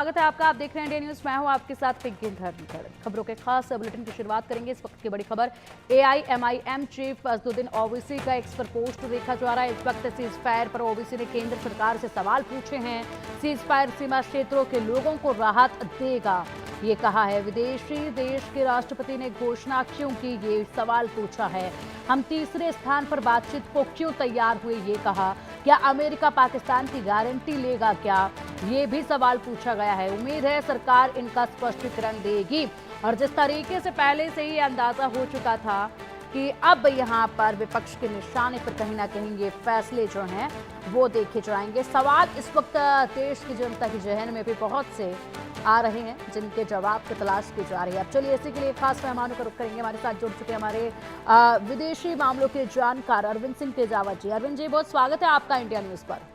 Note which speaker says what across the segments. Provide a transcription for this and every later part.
Speaker 1: स्वागत है आपका। आप देख रहे हैं इंडिया न्यूज। मैं हूं आपके साथ पिंकी धर्मगढ़। खबरों के खास बुलेटिन की शुरुआत करेंगे। इस वक्त की बड़ी खबर, एआईएमआईएम चीफ असदुद्दीन ओवैसी का एक्स पर पोस्ट देखा जा रहा है। इस वक्त सीज फायर पर ओवैसी ने केंद्र सरकार से सवाल पूछे हैं। सीज फायर सीमा क्षेत्रों के लोगों को राहत देगा, ये कहा है। विदेशी देश के राष्ट्रपति ने घोषणा क्यों की, ये सवाल पूछा है। हम तीसरे स्थान पर बातचीत को क्यों तैयार हुए, ये कहा। क्या अमेरिका पाकिस्तान की गारंटी लेगा क्या, ये भी सवाल पूछा गया है। उम्मीद है सरकार इनका स्पष्टीकरण देगी। और जिस तरीके से पहले से ही अंदाजा हो चुका था कि अब यहाँ पर विपक्ष के निशाने पर कहीं ना कहीं ये फैसले जो हैं वो देखे जाएंगे। सवाल इस वक्त देश की जनता की जहन में भी बहुत से आ रहे हैं, जिनके जवाब की तलाश की जा रही है। अब चलिए इसी के लिए खास मेहमानों का रुख करेंगे। हमारे साथ जुड़ चुके हैं हमारे विदेशी मामलों के जानकार अरविंद सिंह तेजावत जी। अरविंद जी, बहुत स्वागत है आपका इंडिया न्यूज पर।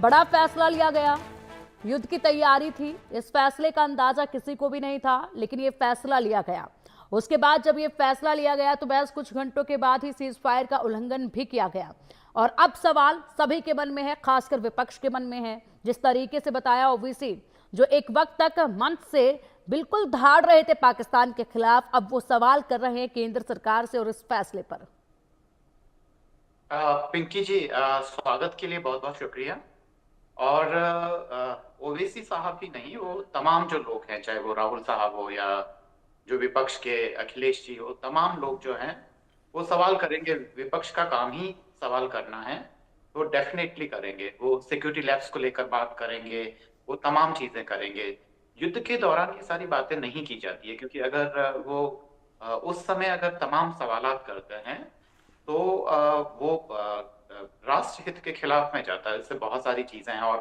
Speaker 1: बड़ा फैसला लिया गया, युद्ध की तैयारी थी, इस फैसले का अंदाजा किसी को भी नहीं था, लेकिन ये फैसला लिया गया। उसके बाद जब ये फैसला लिया गया तो बस कुछ घंटों के बाद ही सीज फायर का उल्लंघन भी किया गया। और अब सवाल सभी के मन में है, खासकर विपक्ष के मन में है। जिस तरीके से बताया ओवैसी, जो एक वक्त तक मंच से बिल्कुल धाड़ रहे थे पाकिस्तान के खिलाफ, अब वो सवाल कर रहे हैं केंद्र सरकार से और इस फैसले पर।
Speaker 2: पिंकी जी, स्वागत के लिए बहुत बहुत शुक्रिया। और ओवैसी साहब ही नहीं, वो तमाम जो लोग हैं, चाहे वो राहुल साहब हो या जो विपक्ष के अखिलेश जी हो, तमाम लोग जो हैं वो सवाल करेंगे। विपक्ष का काम ही सवाल करना है, वो डेफिनेटली करेंगे। वो सिक्योरिटी लैब्स को लेकर बात करेंगे, वो तमाम चीजें करेंगे। युद्ध के दौरान ये सारी बातें नहीं की जाती है, क्योंकि अगर वो उस समय अगर तमाम सवालात करते हैं तो वो राष्ट्र हित के खिलाफ में जाता है। इससे बहुत सारी चीजें हैं और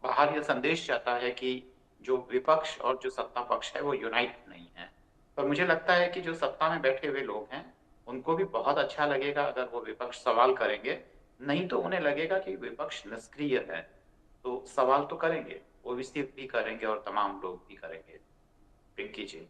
Speaker 2: बाहर ये संदेश जाता है कि जो विपक्ष और जो सत्ता पक्ष है वो यूनाइट नहीं है। पर मुझे लगता है कि जो सत्ता में बैठे हुए लोग हैं उनको भी बहुत अच्छा लगेगा अगर वो विपक्ष सवाल करेंगे, नहीं तो उन्हें लगेगा कि विपक्ष निष्क्रिय है। तो सवाल तो करेंगे, ओवैसी भी करेंगे और तमाम लोग भी करेंगे। पिंकी जी,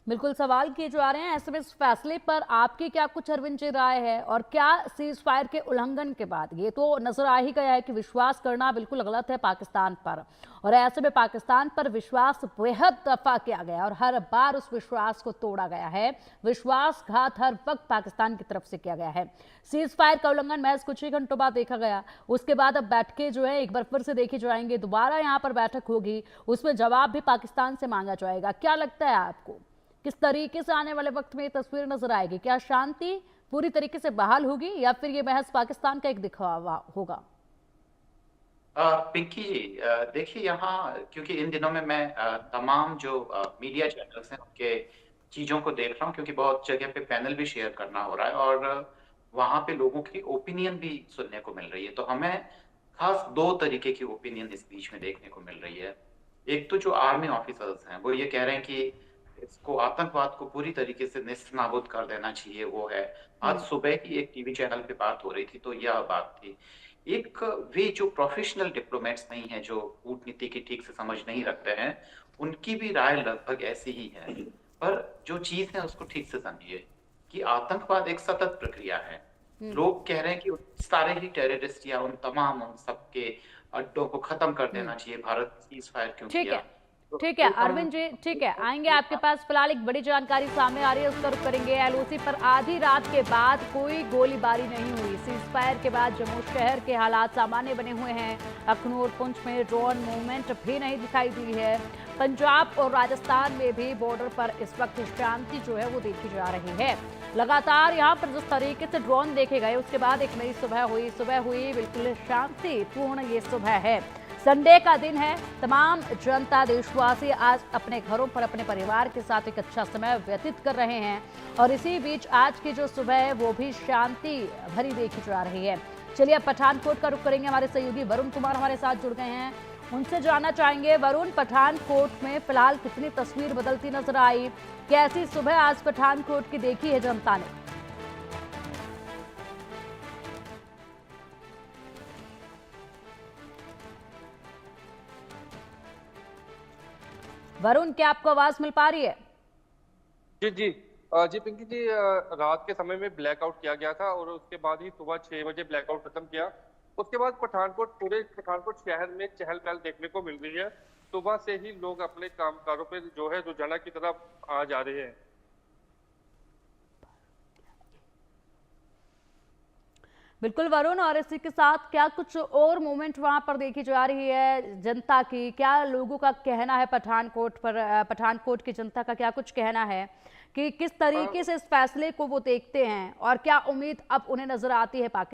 Speaker 1: बिल्कुल सवाल किए जा रहे हैं। ऐसे में इस फैसले पर आपकी क्या कुछ अरविंद जी राय है, और क्या सीज फायर के उल्लंघन के बाद ये तो नजर आ ही गया है कि विश्वास करना बिल्कुल गलत है पाकिस्तान पर, और ऐसे में पाकिस्तान पर विश्वास बेहद दफा किया गया और हर बार उस विश्वास को तोड़ा गया है। विश्वासघात हर वक्त पाकिस्तान की तरफ से किया गया है। सीज फायर का उल्लंघन महज कुछ ही घंटों बाद देखा गया। उसके बाद अब बैठकें जो है एक बार फिर से देखी जाएंगे, दोबारा यहाँ पर बैठक होगी, उसमें जवाब भी पाकिस्तान से मांगा जाएगा। क्या लगता है आपको, किस तरीके से आने वाले वक्त में ये तस्वीर नजर आएगी? क्या शांति पूरी तरीके से बहाल होगी या फिर ये महज पाकिस्तान का एक दिखावा होगा?
Speaker 2: पिंकी जी, देखिए यहाँ, क्योंकि इन दिनों में मैं तमाम जो मीडिया चैनल्स हैं उनके चीजों को देख रहा हूँ, क्योंकि बहुत जगह पे पैनल भी शेयर करना हो रहा है और वहां पे लोगों की ओपिनियन भी सुनने को मिल रही है। तो हमें खास दो तरीके की ओपिनियन इस बीच में देखने को मिल रही है। एक तो जो आर्मी ऑफिसर्स हैं वो ये कह रहे हैं कि इसको, आतंकवाद को पूरी तरीके से नेस्तनाबूद कर देना चाहिए। वो है, आज सुबह की एक टीवी चैनल पे बात हो रही थी तो यह बात थी। एक वे जो प्रोफेशनल डिप्लोमेट्स नहीं है, जो कूटनीति की ठीक से समझ नहीं रखते हैं, उनकी भी राय लगभग ऐसी ही है। पर जो चीज है उसको ठीक से समझिए कि आतंकवाद एक सतत प्रक्रिया है। लोग कह रहे हैं कि उन सारे ही टेररिस्ट या उन तमाम उन सबके अड्डों को खत्म कर देना चाहिए। भारत सीज फायर क्यों
Speaker 1: ठीक
Speaker 2: किया?
Speaker 1: है,
Speaker 2: तो
Speaker 1: ठीक है
Speaker 2: फिर हम
Speaker 1: अरविंद जी, ठीक है, आएंगे आपके पास। फिलहाल एक बड़ी जानकारी सामने आ रही है, उसका रुख करेंगे। एलओसी पर आधी रात के बाद कोई गोलीबारी नहीं हुई। सीज फायर के बाद जम्मू शहर के हालात सामान्य बने हुए हैं। अखनूर पुंछ में ड्रोन मूवमेंट भी नहीं दिखाई दी है। पंजाब और राजस्थान में भी बॉर्डर पर इस वक्त शांति जो है वो देखी जा रही है। लगातार यहाँ पर जिस तरीके से ड्रोन देखे गए, उसके बाद एक नई सुबह हुई बिल्कुल शांतिपूर्ण ये सुबह है। संडे का दिन है, तमाम जनता देशवासी आज अपने घरों पर अपने परिवार के साथ एक अच्छा समय व्यतीत कर रहे हैं और इसी बीच आज की जो सुबह है वो भी शांति भरी देखी जा रही है। चलिए अब पठानकोट का रुख करेंगे। हमारे सहयोगी वरुण कुमार हमारे साथ जुड़ गए हैं, उनसे जानना चाहेंगे। वरुण, पठानकोट में फिलहाल कितनी तस्वीर बदलती नजर आई, कैसी सुबह आज पठानकोट की देखी है जनता ने? वरुण, क्या आपको आवाज मिल पा रही है?
Speaker 3: जी जी। जी पिंकी जी, रात के समय में ब्लैकआउट किया गया था और उसके बाद ही सुबह 6 बजे ब्लैकआउट खत्म किया। उसके बाद पठानकोट, पूरे पठानकोट शहर में चहल पहल देखने को मिल रही है। सुबह से ही लोग अपने कामकारों पे जो है रोजाना की तरफ आ जा रहे हैं।
Speaker 1: बिल्कुल वरुण, और इसी के साथ क्या कुछ और मूवमेंट वहां पर देखी जा रही है जनता की? क्या लोगों का कहना है पठानकोट पर? पठानकोट की जनता का क्या कुछ कहना है कि किस तरीके से इस फैसले को वो देखते हैं और क्या उम्मीद अब उन्हें नजर आती है पाकिस्तान